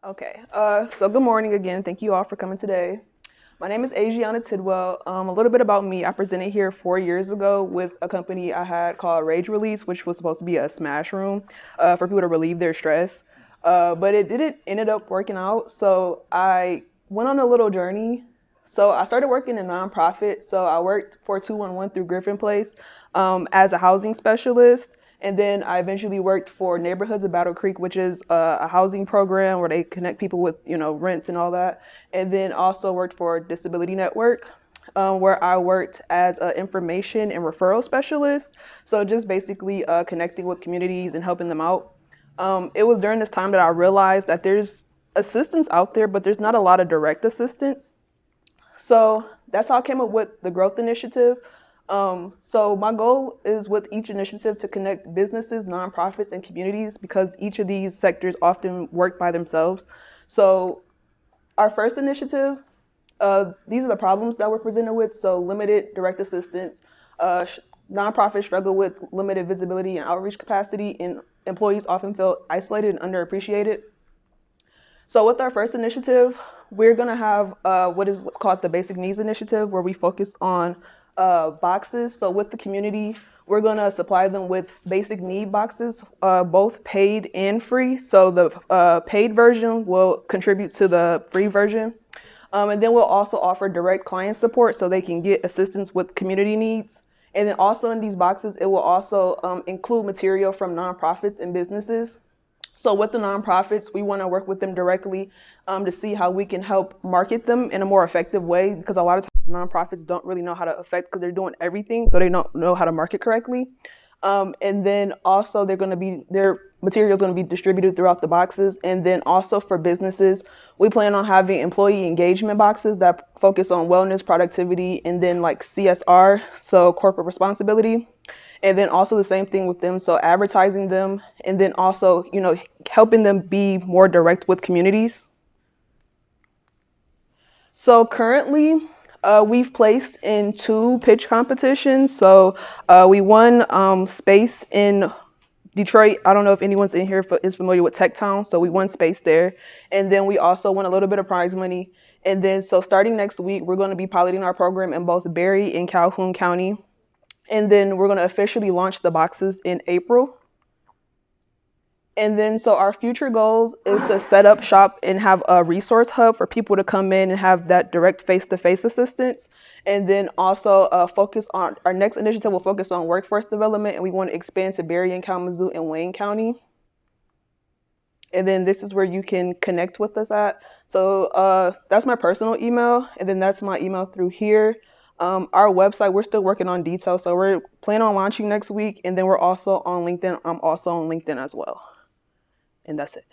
Okay, so good morning again. Thank you all for coming today. My name is Asiana Tidwell. A little bit about me. I presented here 4 years ago with a company I had called Rage Release, which was supposed to be a smash room for people to relieve their stress. But it didn't ended up working out. So I went on a little journey. So I started working in nonprofit. So I worked for 211 through Griffin Place as a housing specialist. And then I eventually worked for Neighborhoods of Battle Creek, which is a housing program where they connect people with, rent and all that. And then also worked for Disability Network, where I worked as an information and referral specialist. So just basically connecting with communities and helping them out. It was during this time that I realized that there's assistance out there, but there's not a lot of direct assistance. So that's how I came up with the growth initiative. So my goal is with each initiative to connect businesses, nonprofits, and communities because each of these sectors often work by themselves. So our first initiative, these are the problems that we're presented with. So limited direct assistance, nonprofits struggle with limited visibility and outreach capacity, and employees often feel isolated and underappreciated. So with our first initiative, we're gonna have what's called the Basic Needs Initiative, where we focus on boxes. So with the community, we're gonna supply them with basic need boxes, both paid and free. So the paid version will contribute to the free version. And then we'll also offer direct client support so they can get assistance with community needs. And then also in these boxes, it will also include material from nonprofits and businesses. So with the nonprofits, we want to work with them directly to see how we can help market them in a more effective way because a lot of times nonprofits don't really know how to affect because they're doing everything, so they don't know how to market correctly. And then also their material is going to be distributed throughout the boxes. And then also for businesses, we plan on having employee engagement boxes that focus on wellness, productivity, and then like CSR, so corporate responsibility. And then also the same thing with them, so advertising them, and then also, helping them be more direct with communities. So currently, we've placed in two pitch competitions. So we won space in Detroit. I don't know if anyone's in here is familiar with Tech Town, so we won space there. And then we also won a little bit of prize money. And then so starting next week, we're going to be piloting our program in both Berry and Calhoun County. And then we're going to officially launch the boxes in April. And then so our future goals is to set up shop and have a resource hub for people to come in and have that direct face-to-face assistance. And then also focus on our next initiative will focus on workforce development, and we want to expand to Berry and Kalamazoo and Wayne County. And then this is where you can connect with us at. So that's my personal email, and then that's my email through here. Our website, we're still working on details, so we're planning on launching next week, and then we're also on LinkedIn. I'm also on LinkedIn as well. And that's it.